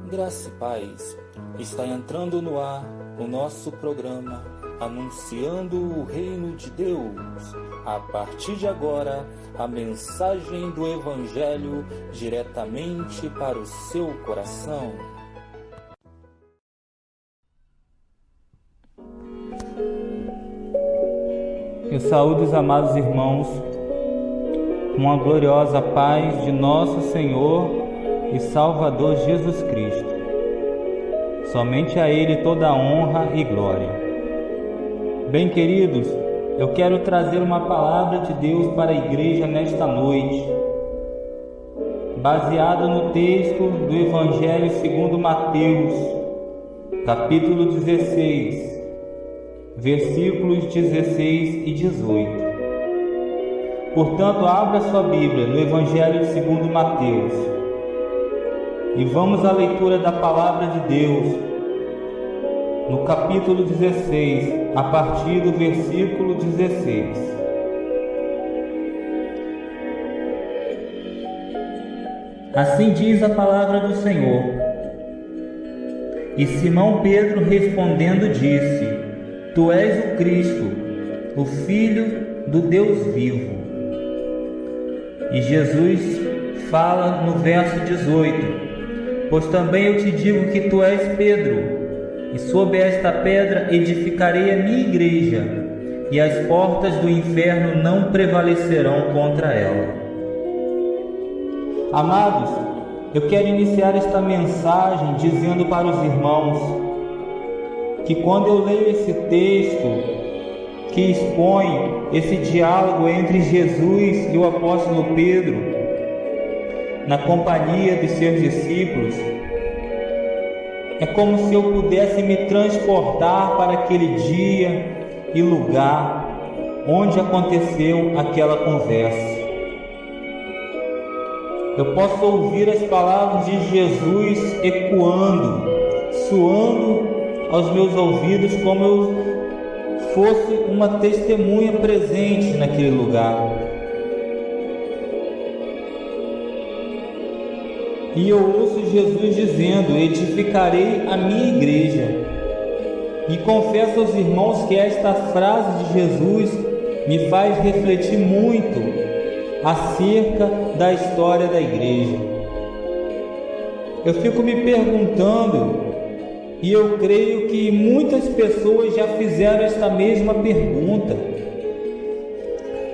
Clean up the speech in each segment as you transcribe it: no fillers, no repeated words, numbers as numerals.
Graça e paz, está entrando no ar o nosso programa Anunciando o Reino de Deus. A partir de agora, a mensagem do Evangelho diretamente para o seu coração. Eu saúdo os amados irmãos com a gloriosa paz de nosso Senhor e Salvador Jesus Cristo. Somente a Ele toda a honra e glória. Bem, queridos, eu quero trazer uma palavra de Deus para a igreja nesta noite, baseada no texto do Evangelho segundo Mateus, capítulo 16, versículos 16 e 18. Portanto, abra sua Bíblia no Evangelho segundo Mateus e vamos à leitura da Palavra de Deus no capítulo 16, a partir do versículo 16. Assim diz a palavra do Senhor. E Simão Pedro respondendo disse: Tu és o Cristo, o Filho do Deus vivo. E Jesus fala no verso 18: Pois também eu te digo que tu és Pedro, e sob esta pedra edificarei a minha igreja, e as portas do inferno não prevalecerão contra ela. Amados, eu quero iniciar esta mensagem dizendo para os irmãos que quando eu leio esse texto que expõe esse diálogo entre Jesus e o apóstolo Pedro, na companhia dos seus discípulos, é como se eu pudesse me transportar para aquele dia e lugar onde aconteceu aquela conversa. Eu posso ouvir as palavras de Jesus ecoando, soando aos meus ouvidos como eu fosse uma testemunha presente naquele lugar. E eu ouço Jesus dizendo: edificarei a minha igreja. E confesso aos irmãos que esta frase de Jesus me faz refletir muito acerca da história da igreja. Eu fico me perguntando, e eu creio que muitas pessoas já fizeram esta mesma pergunta: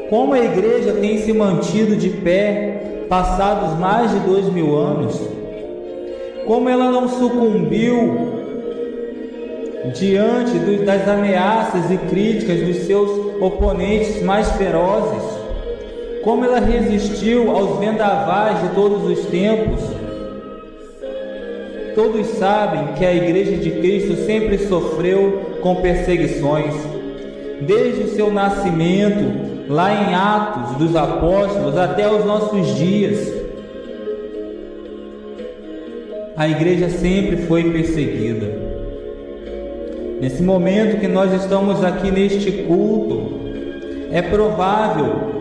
como a igreja tem se mantido de pé passados mais de 2000 anos? Como ela não sucumbiu diante das ameaças e críticas dos seus oponentes mais ferozes? Como ela resistiu aos vendavais de todos os tempos? Todos sabem que a Igreja de Cristo sempre sofreu com perseguições, desde o seu nascimento, lá em Atos dos Apóstolos, até os nossos dias. A igreja sempre foi perseguida. Nesse momento que nós estamos aqui neste culto, é provável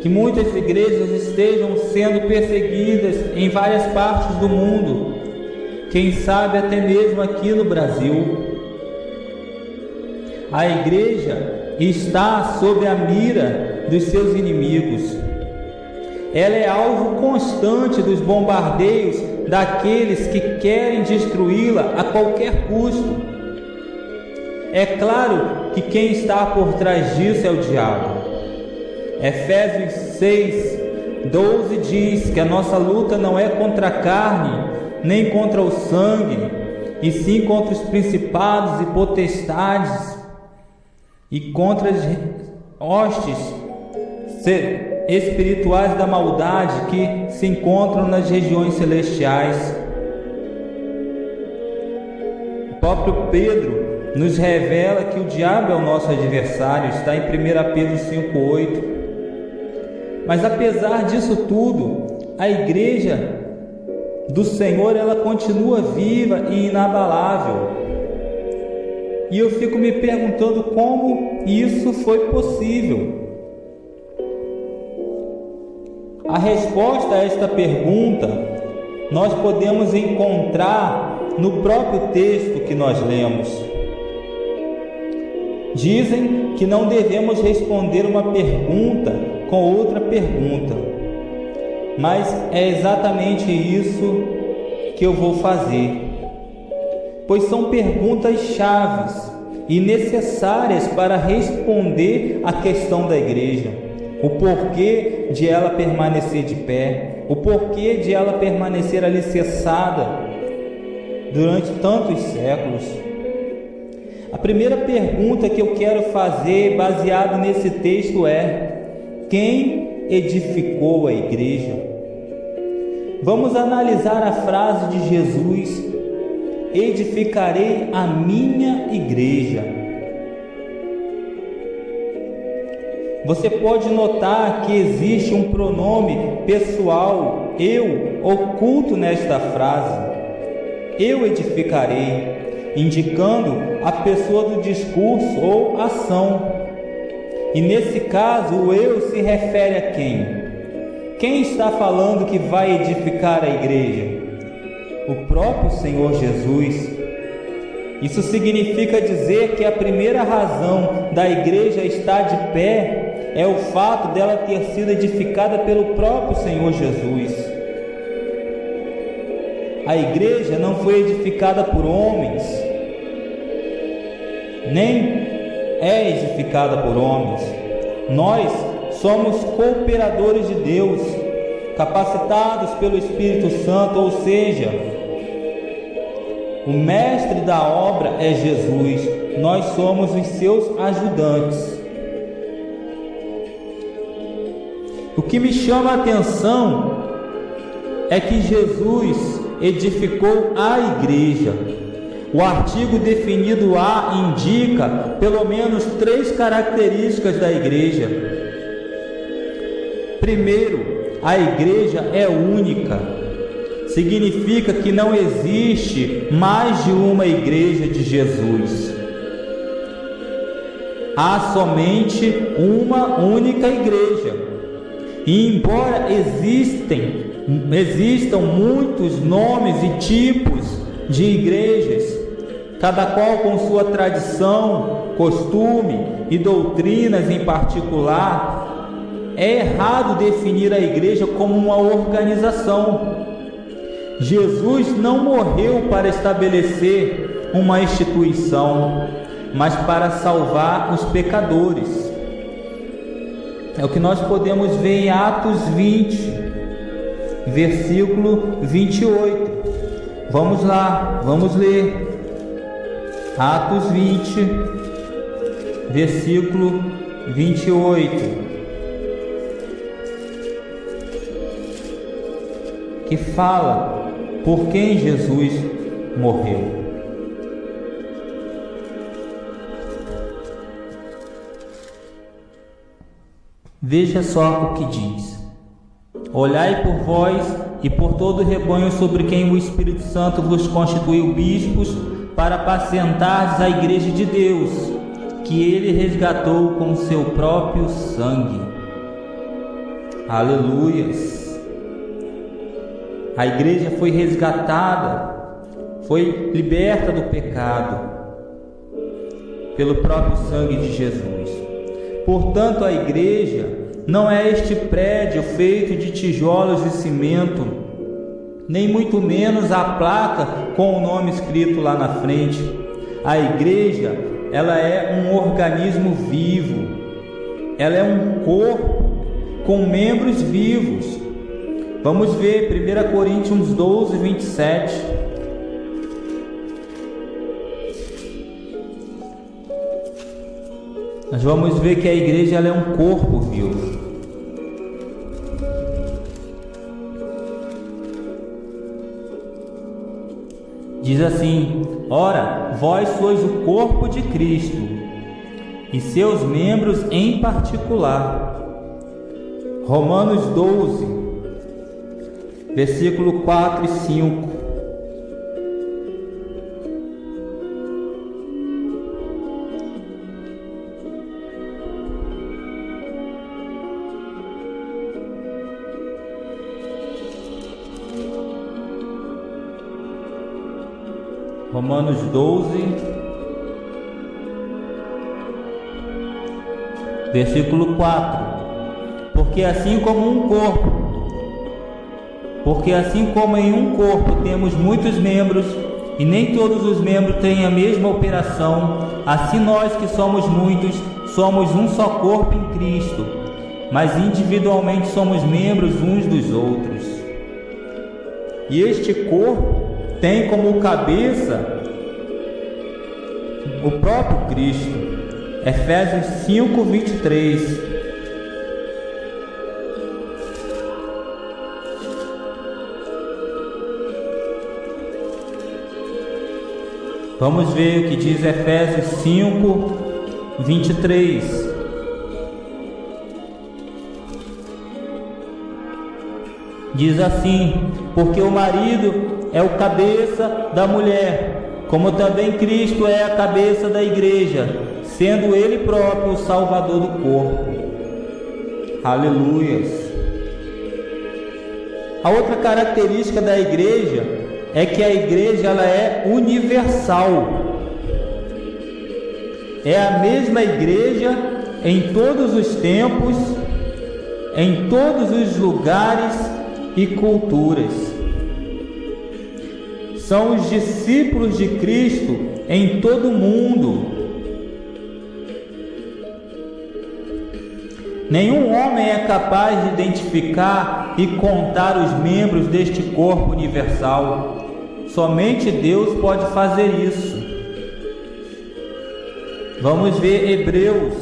que muitas igrejas estejam sendo perseguidas em várias partes do mundo, quem sabe até mesmo aqui no Brasil. A igreja está sob a mira dos seus inimigos. Ela é alvo constante dos bombardeios daqueles que querem destruí-la a qualquer custo. É claro que quem está por trás disso é o diabo. Efésios 6:12 diz que a nossa luta não é contra a carne, nem contra o sangue, e sim contra os principados e potestades, e contra as hostes espirituais da maldade que se encontram nas regiões celestiais. O próprio Pedro nos revela que o diabo é o nosso adversário, está em 1 Pedro 5:8. Mas apesar disso tudo, a igreja do Senhor, ela continua viva e inabalável. E eu fico me perguntando como isso foi possível. A resposta a esta pergunta nós podemos encontrar no próprio texto que nós lemos. Dizem que não devemos responder uma pergunta com outra pergunta, mas é exatamente isso que eu vou fazer, pois são perguntas chaves e necessárias para responder à questão da igreja, o porquê de ela permanecer de pé, o porquê de ela permanecer alicerçada durante tantos séculos. A primeira pergunta que eu quero fazer, baseado nesse texto, é: quem edificou a igreja? Vamos analisar a frase de Jesus: edificarei a minha igreja. Você pode notar que existe um pronome pessoal, eu, oculto nesta frase. Eu edificarei, indicando a pessoa do discurso ou ação. E nesse caso, o eu se refere a quem? Quem está falando que vai edificar a igreja? O próprio Senhor Jesus. Isso significa dizer que a primeira razão da igreja estar de pé é o fato dela ter sido edificada pelo próprio Senhor Jesus. A igreja não foi edificada por homens, nem é edificada por homens. Nós somos cooperadores de Deus, capacitados pelo Espírito Santo, ou seja, o mestre da obra é Jesus, nós somos os seus ajudantes. O que me chama a atenção é que Jesus edificou a igreja. O artigo definido A indica pelo menos 3 características da igreja. Primeiro, a igreja é única. Significa que não existe mais de uma igreja de Jesus. Há somente uma única igreja. E embora existam muitos nomes e tipos de igrejas, cada qual com sua tradição, costume e doutrinas em particular, é errado definir a igreja como uma organização. Jesus não morreu para estabelecer uma instituição, mas para salvar os pecadores. É o que nós podemos ver em Atos 20, versículo 28. Vamos lá, vamos ler. Atos 20, versículo 28. Que fala por quem Jesus morreu. Veja só o que diz: olhai por vós e por todo o rebanho sobre quem o Espírito Santo vos constituiu bispos, para apacentardes a igreja de Deus, que ele resgatou com seu próprio sangue. Aleluias! A igreja foi resgatada, foi liberta do pecado pelo próprio sangue de Jesus. Portanto, a igreja não é este prédio feito de tijolos e cimento, nem muito menos a placa com o nome escrito lá na frente. A igreja, ela é um organismo vivo, ela é um corpo com membros vivos. Vamos ver 1 Coríntios 12, 27. Nós vamos ver que a igreja ela é um corpo vivo. Diz assim: ora, vós sois o corpo de Cristo, e seus membros em particular. Romanos 12, versículo 4 e 5. Romanos 12, versículo 4. Porque assim como em um corpo temos muitos membros, e nem todos os membros têm a mesma operação, assim nós que somos muitos, somos um só corpo em Cristo, mas individualmente somos membros uns dos outros. E este corpo tem como cabeça o próprio Cristo. Efésios 5, 23. Vamos ver o que diz Efésios 5, 23. Diz assim: porque o marido é o cabeça da mulher, como também Cristo é a cabeça da igreja, sendo Ele próprio o Salvador do corpo. Aleluias! A outra característica da igreja é que a igreja ela é universal. É a mesma igreja em todos os tempos, em todos os lugares e culturas. São os discípulos de Cristo em todo o mundo. Nenhum homem é capaz de identificar e contar os membros deste corpo universal. Somente Deus pode fazer isso. Vamos ver Hebreus,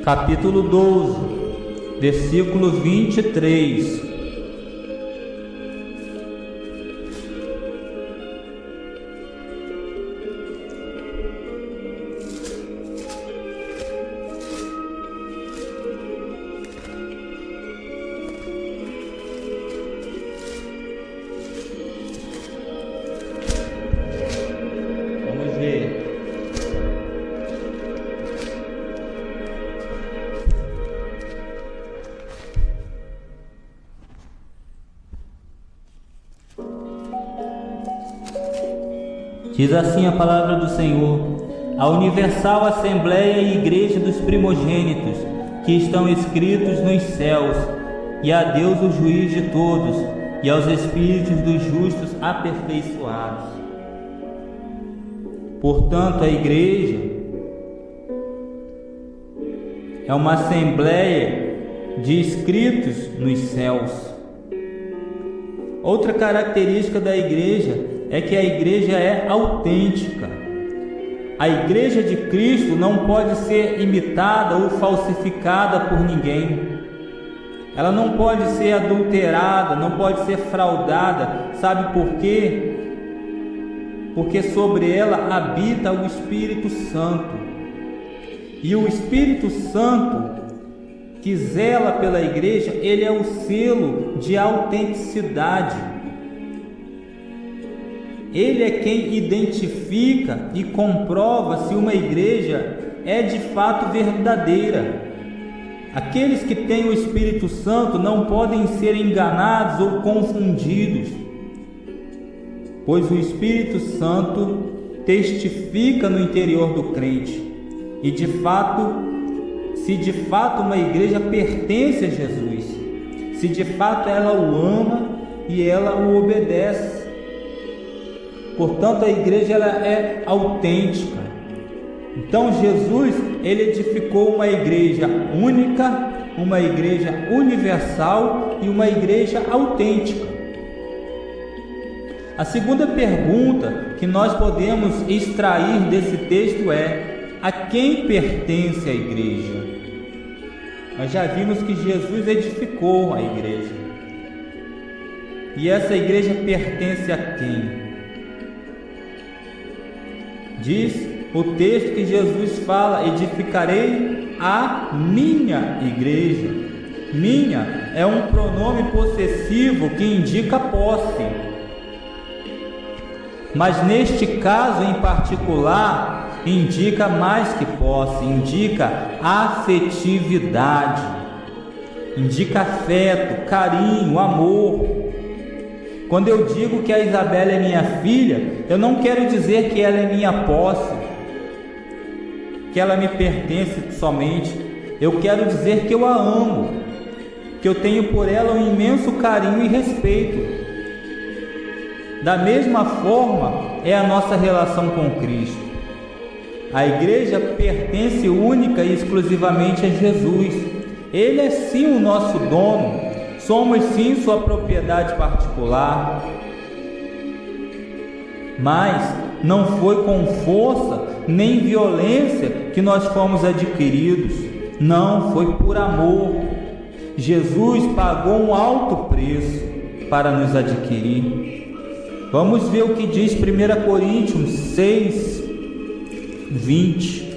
capítulo 12, versículo 23. Diz assim a palavra do Senhor: a universal Assembleia e Igreja dos primogênitos, que estão escritos nos céus, e a Deus o juiz de todos, e aos espíritos dos justos aperfeiçoados. Portanto, a igreja é uma assembleia de inscritos nos céus. Outra característica da igreja é que a igreja é autêntica. A igreja de Cristo não pode ser imitada ou falsificada por ninguém. Ela não pode ser adulterada, não pode ser fraudada. Sabe por quê? Porque sobre ela habita o Espírito Santo. E o Espírito Santo que zela pela igreja, ele é o selo de autenticidade. Ele é quem identifica e comprova se uma igreja é de fato verdadeira. Aqueles que têm o Espírito Santo não podem ser enganados ou confundidos, pois o Espírito Santo testifica no interior do crente. E de fato, se de fato uma igreja pertence a Jesus, se de fato ela o ama e ela o obedece. Portanto, a igreja ela é autêntica. Então Jesus, ele edificou uma igreja única, uma igreja universal e uma igreja autêntica. A segunda pergunta que nós podemos extrair desse texto é: a quem pertence a igreja? Nós já vimos que Jesus edificou a igreja. E essa igreja pertence a quem? Diz o texto que Jesus fala: edificarei a minha igreja. Minha é um pronome possessivo que indica posse. Mas neste caso em particular, indica mais que posse, indica afetividade, indica afeto, carinho, amor. Quando eu digo que a Isabela é minha filha, eu não quero dizer que ela é minha posse, que ela me pertence somente. Eu quero dizer que eu a amo, que eu tenho por ela um imenso carinho e respeito. Da mesma forma é a nossa relação com Cristo. A igreja pertence única e exclusivamente a Jesus. Ele é sim o nosso dono, somos sim sua propriedade particular. Mas não foi com força nem violência que nós fomos adquiridos. Não, foi por amor. Jesus pagou um alto preço para nos adquirir. Vamos ver o que diz 1 Coríntios 6, 20.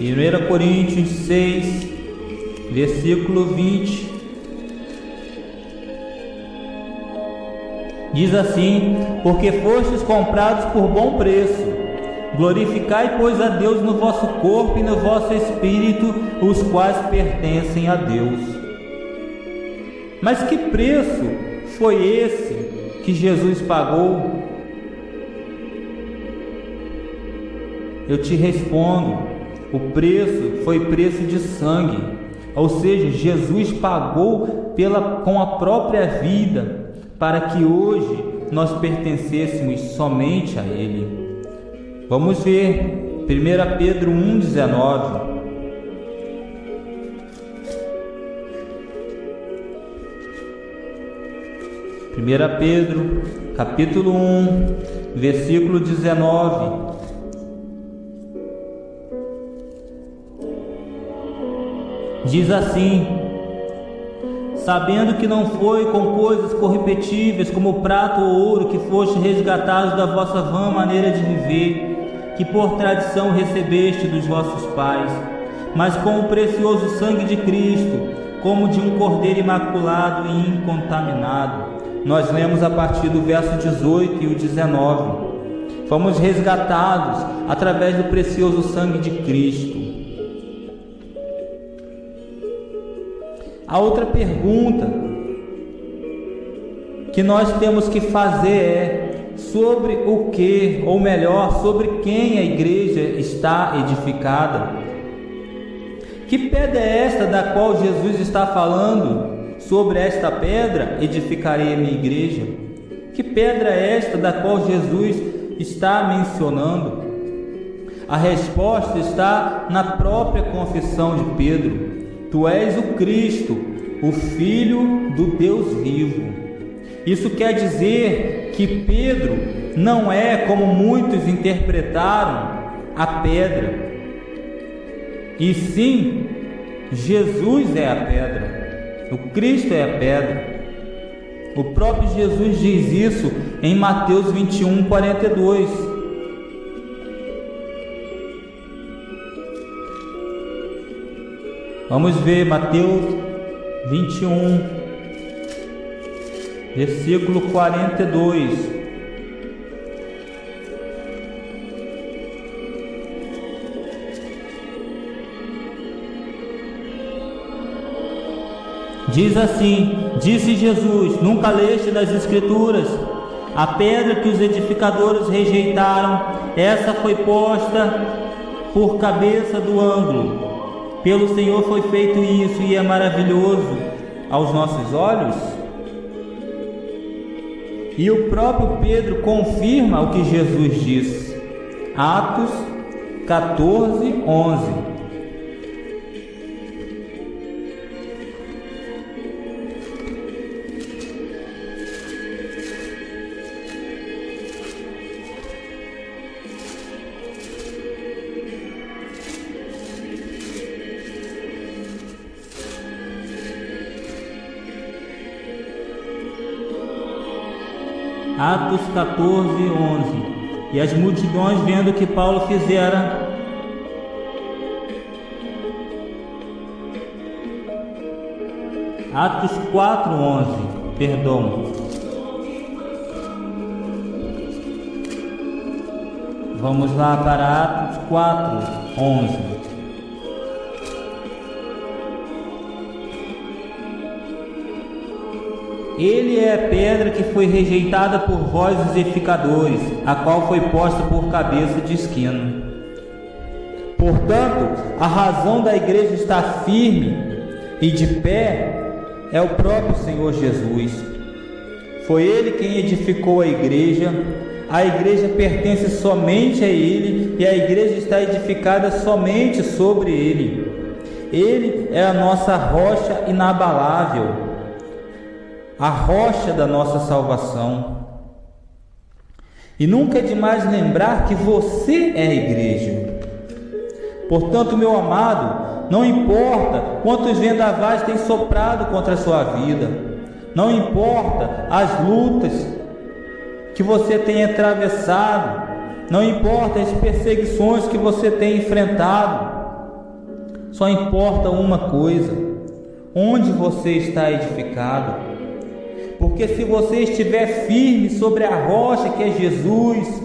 1 Coríntios 6, versículo 20. Diz assim: porque fostes comprados por bom preço. Glorificai, pois, a Deus no vosso corpo e no vosso espírito, os quais pertencem a Deus. Mas que preço foi esse que Jesus pagou? Eu te respondo: o preço foi preço de sangue, ou seja, Jesus pagou com a própria vida para que hoje nós pertencêssemos somente a Ele. Vamos ver 1 Pedro 1,19. 1 Pedro, capítulo 1, versículo 19. Diz assim: sabendo que não foi com coisas corruptíveis como prata ou ouro que foste resgatados da vossa vã maneira de viver, que por tradição recebeste dos vossos pais, mas com o precioso sangue de Cristo, como de um cordeiro imaculado e incontaminado. Nós lemos a partir do verso 18 e o 19. Fomos resgatados através do precioso sangue de Cristo. A outra pergunta que nós temos que fazer é sobre o que, ou melhor, sobre quem a igreja está edificada. Que pedra é esta da qual Jesus está falando? Sobre esta pedra edificarei a minha igreja. Que pedra é esta da qual Jesus está mencionando? A resposta está na própria confissão de Pedro: tu és o Cristo, o Filho do Deus vivo. Isso quer dizer que Pedro não é, como muitos interpretaram, a pedra, e sim, Jesus é a pedra. O Cristo é a pedra. O próprio Jesus diz isso em Mateus 21, 42. Vamos ver Mateus 21, versículo 42. Diz assim: disse Jesus: nunca leste nas Escrituras, a pedra que os edificadores rejeitaram, essa foi posta por cabeça do ângulo. Pelo Senhor foi feito isso, e é maravilhoso aos nossos olhos. E o próprio Pedro confirma o que Jesus disse. Atos 14, 11. Atos 14, 11. E as multidões, vendo o que Paulo fizera, Atos 4, 11, perdão. Vamos lá para Atos 4, 11. Ele é a pedra que foi rejeitada por vós, os edificadores, a qual foi posta por cabeça de esquina. Portanto, a razão da igreja estar firme e de pé é o próprio Senhor Jesus. Foi Ele quem edificou a igreja pertence somente a Ele e a igreja está edificada somente sobre Ele. Ele é a nossa rocha inabalável, a rocha da nossa salvação. E nunca é demais lembrar que você é a igreja. Portanto, meu amado, não importa quantos vendavais têm soprado contra a sua vida, não importa as lutas que você tem atravessado, não importa as perseguições que você tem enfrentado, só importa uma coisa: onde você está edificado. Porque se você estiver firme sobre a rocha que é Jesus,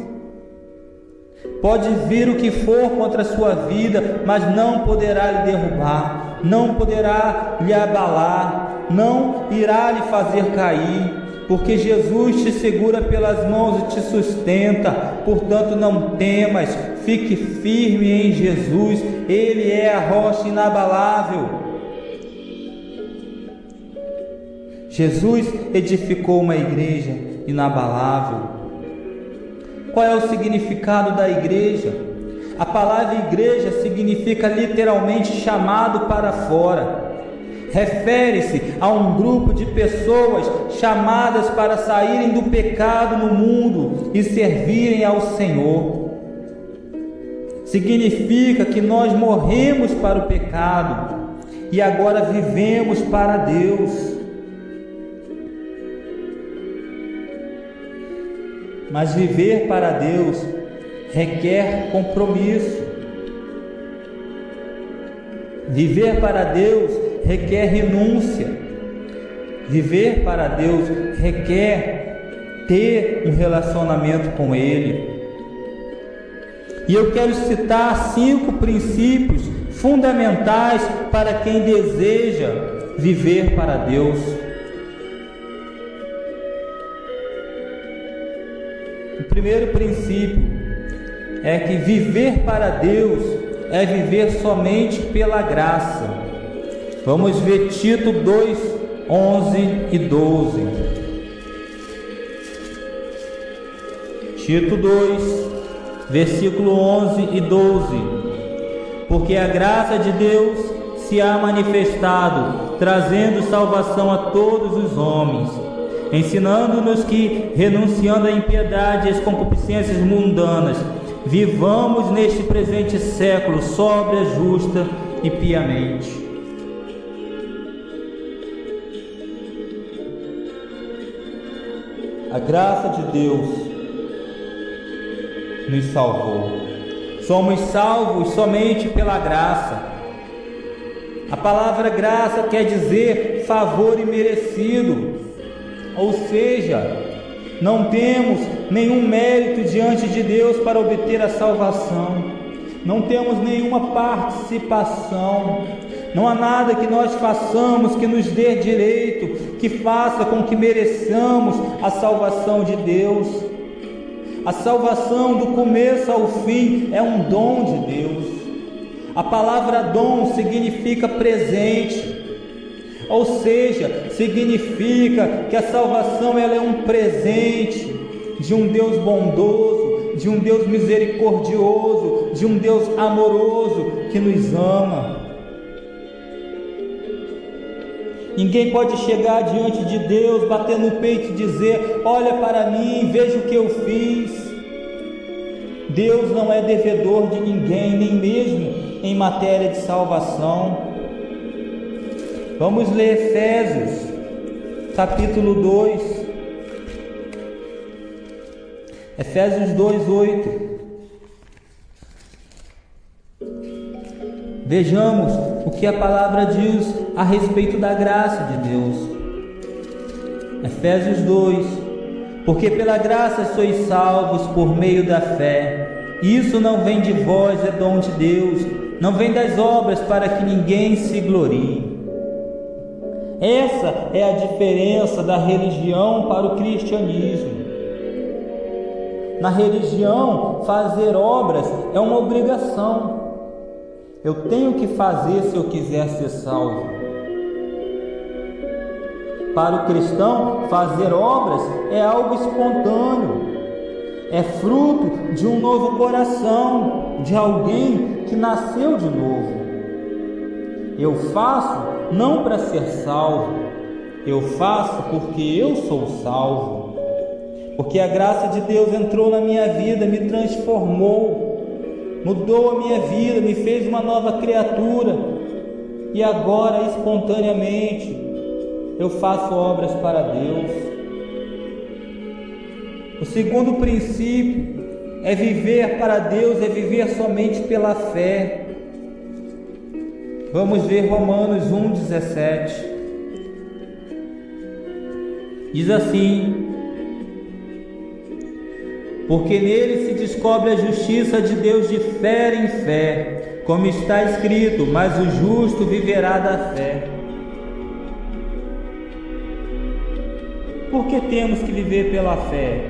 pode vir o que for contra a sua vida, mas não poderá lhe derrubar, não poderá lhe abalar, não irá lhe fazer cair, porque Jesus te segura pelas mãos e te sustenta. Portanto, não temas, fique firme em Jesus, Ele é a rocha inabalável. Jesus edificou uma igreja inabalável. Qual é o significado da igreja? A palavra igreja significa literalmente chamado para fora. Refere-se a um grupo de pessoas chamadas para saírem do pecado no mundo e servirem ao Senhor. Significa que nós morremos para o pecado e agora vivemos para Deus. Mas viver para Deus requer compromisso. Viver para Deus requer renúncia. Viver para Deus requer ter um relacionamento com Ele. E eu quero citar 5 princípios fundamentais para quem deseja viver para Deus. O primeiro princípio é que viver para Deus é viver somente pela graça. Vamos ver Tito 2, 11 e 12. Tito 2, versículo 11 e 12. Porque a graça de Deus se há manifestado, trazendo salvação a todos os homens, ensinando-nos que, renunciando à impiedade e às concupiscências mundanas, vivamos neste presente século sóbria, justa e piamente. A graça de Deus nos salvou. Somos salvos somente pela graça. A palavra graça quer dizer favor imerecido. Ou seja, não temos nenhum mérito diante de Deus para obter a salvação. Não temos nenhuma participação. Não há nada que nós façamos que nos dê direito, que faça com que mereçamos a salvação de Deus. A salvação do começo ao fim é um dom de Deus. A palavra dom significa presente. Ou seja, significa que a salvação ela é um presente de um Deus bondoso, de um Deus misericordioso, de um Deus amoroso que nos ama. Ninguém pode chegar diante de Deus, bater no peito e dizer: olha para mim, veja o que eu fiz. Deus não é devedor de ninguém, nem mesmo em matéria de salvação. Vamos ler Efésios, capítulo 2. Efésios 2, 8. Vejamos o que a palavra diz a respeito da graça de Deus. Efésios 2. Porque pela graça sois salvos por meio da fé. Isso não vem de vós, é dom de Deus. Não vem das obras para que ninguém se glorie. Essa é a diferença da religião para o cristianismo. Na religião, fazer obras é uma obrigação. Eu tenho que fazer se eu quiser ser salvo. Para o cristão, fazer obras é algo espontâneo. É fruto de um novo coração, de alguém que nasceu de novo. Eu faço não para ser salvo, eu faço porque eu sou salvo. Porque a graça de Deus entrou na minha vida, me transformou, mudou a minha vida, me fez uma nova criatura. E agora, espontaneamente, eu faço obras para Deus. O segundo princípio é viver para Deus, é viver somente pela fé. Vamos ver Romanos 1,17. Diz assim: porque nele se descobre a justiça de Deus de fé em fé, como está escrito, mas o justo viverá da fé. Por que temos que viver pela fé?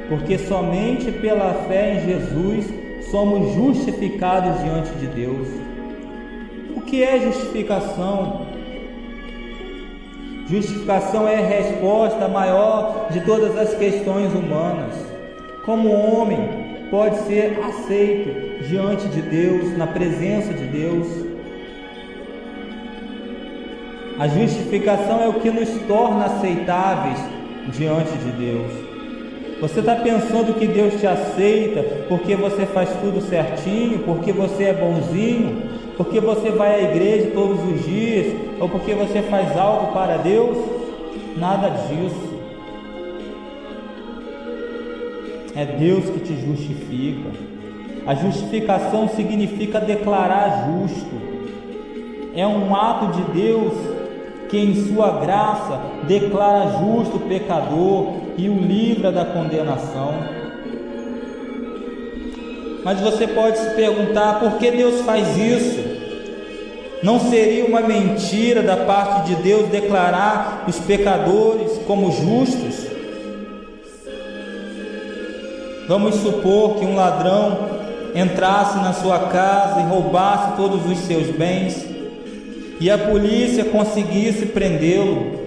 Porque somente pela fé em Jesus somos justificados diante de Deus. O que é justificação? Justificação é a resposta maior de todas as questões humanas. Como homem pode ser aceito diante de Deus, na presença de Deus. A justificação é o que nos torna aceitáveis diante de Deus. Você está pensando que Deus te aceita porque você faz tudo certinho, porque você é bonzinho, porque você vai à igreja todos os dias, ou porque você faz algo para Deus? Nada disso. É Deus que te justifica. A justificação significa declarar justo. É um ato de Deus que em sua graça declara justo o pecador e o livra da condenação. Mas você pode se perguntar: por que Deus faz isso? Não seria uma mentira da parte de Deus declarar os pecadores como justos? Vamos supor que um ladrão entrasse na sua casa e roubasse todos os seus bens, e a polícia conseguisse prendê-lo,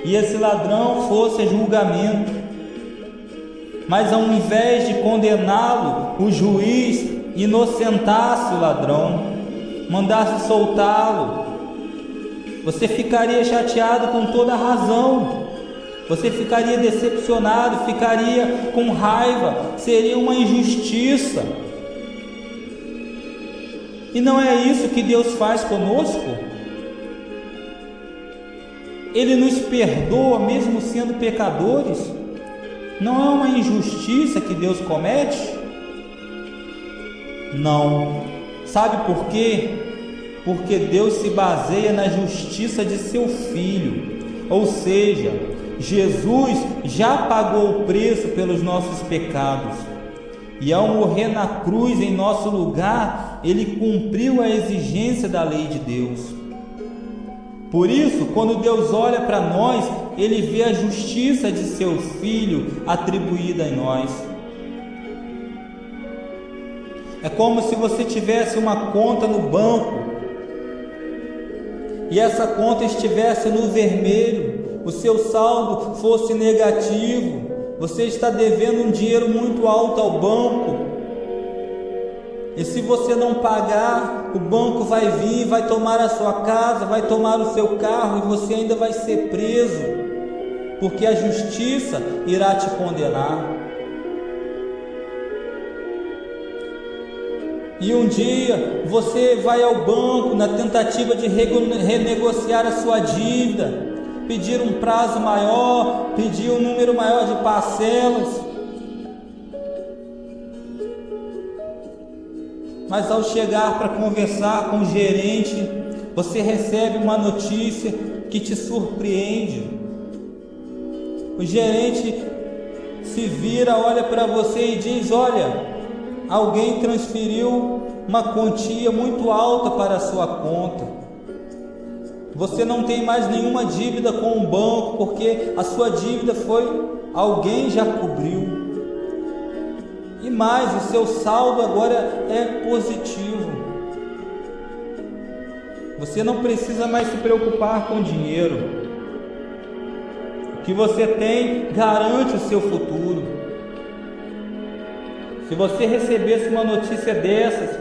e esse ladrão fosse a julgamento. Mas ao invés de condená-lo, o juiz inocentasse o ladrão, mandasse soltá-lo. Você ficaria chateado com toda a razão. Você ficaria decepcionado, ficaria com raiva. Seria uma injustiça. E não é isso que Deus faz conosco? Ele nos perdoa mesmo sendo pecadores. Não é uma injustiça que Deus comete? Não. Sabe por quê? Porque Deus se baseia na justiça de seu Filho. Ou seja, Jesus já pagou o preço pelos nossos pecados. E ao morrer na cruz em nosso lugar, Ele cumpriu a exigência da lei de Deus. Por isso, quando Deus olha para nós, Ele vê a justiça de seu Filho atribuída em nós. É como se você tivesse uma conta no banco e essa conta estivesse no vermelho, o seu saldo fosse negativo, você está devendo um dinheiro muito alto ao banco, e se você não pagar, o banco vai vir, vai tomar a sua casa, vai tomar o seu carro, e você ainda vai ser preso, porque a justiça irá te condenar. E um dia você vai ao banco na tentativa de renegociar a sua dívida, pedir um prazo maior, pedir um número maior de parcelas. Mas ao chegar para conversar com o gerente, você recebe uma notícia que te surpreende. O gerente se vira, olha para você e diz: olha, alguém transferiu uma quantia muito alta para a sua conta. Você não tem mais nenhuma dívida com o banco, porque a sua dívida alguém já cobriu. E mais, o seu saldo agora é positivo. Você não precisa mais se preocupar com dinheiro. O que você tem garante o seu futuro. Se você recebesse uma notícia dessas,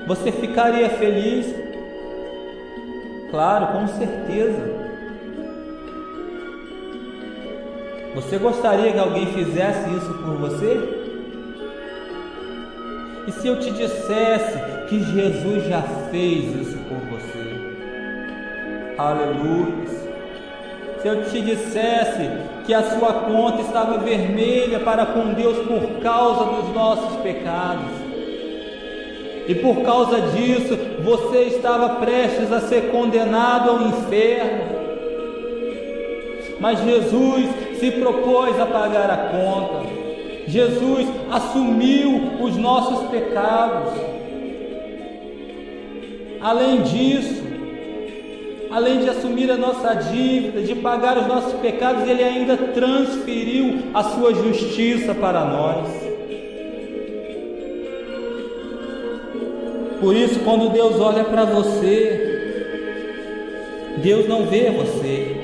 você ficaria feliz? Claro, com certeza. Você gostaria que alguém fizesse isso por você? E se eu te dissesse que Jesus já fez isso por você? Aleluia! Se eu te dissesse que a sua conta estava vermelha para com Deus por causa dos nossos pecados, e por causa disso você estava prestes a ser condenado ao inferno, mas Jesus se propôs a pagar a conta. Jesus assumiu os nossos pecados. Além disso, além de assumir a nossa dívida, de pagar os nossos pecados, Ele ainda transferiu a sua justiça para nós. Por isso, quando Deus olha para você, Deus não vê você,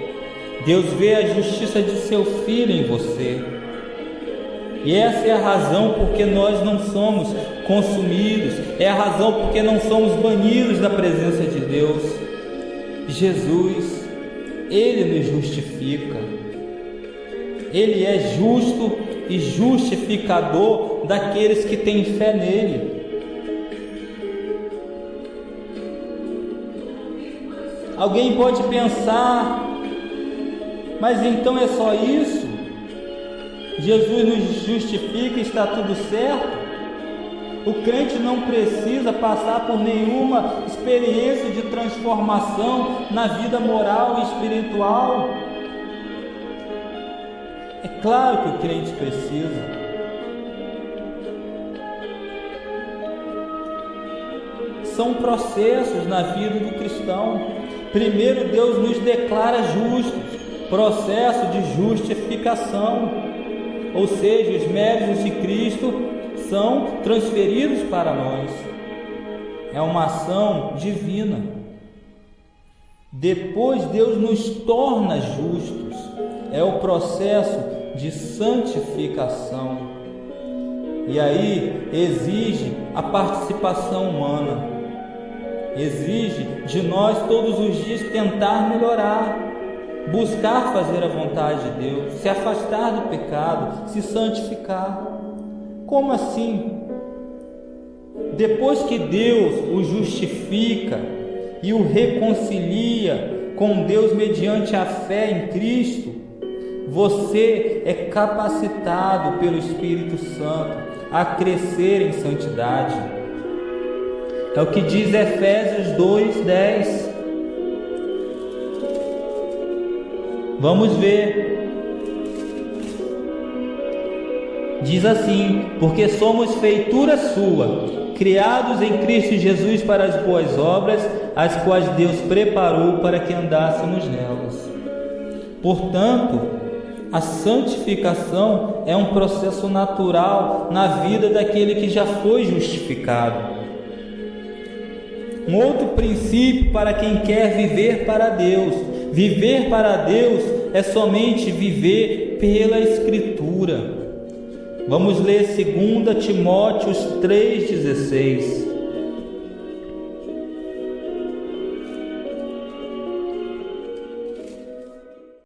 Deus vê a justiça de seu Filho em você. E essa é a razão porque nós não somos consumidos, é a razão porque não somos banidos da presença de Deus. Jesus, Ele nos justifica. Ele é justo e justificador daqueles que têm fé nele. Alguém pode pensar, mas então é só isso? Jesus nos justifica e está tudo certo? O crente não precisa passar por nenhuma experiência de transformação na vida moral e espiritual? É claro que o crente precisa. São processos na vida do cristão. Primeiro, Deus nos declara justos, processo de justificação. Ou seja, os méritos de Cristo são transferidos para nós. É uma ação divina. Depois Deus nos torna justos. É o processo de santificação. E aí exige a participação humana. Exige de nós todos os dias tentar melhorar, buscar fazer a vontade de Deus, se afastar do pecado, se santificar. Como assim? Depois que Deus o justifica e o reconcilia com Deus mediante a fé em Cristo, você é capacitado pelo Espírito Santo a crescer em santidade. É o que diz Efésios 2:10. Vamos ver. Diz assim: porque somos feitura sua, criados em Cristo Jesus para as boas obras, as quais Deus preparou para que andássemos nelas. Portanto, a santificação é um processo natural na vida daquele que já foi justificado. Um outro princípio para quem quer viver para Deus. Viver para Deus é somente viver pela Escritura. Vamos ler 2 Timóteo 3,16.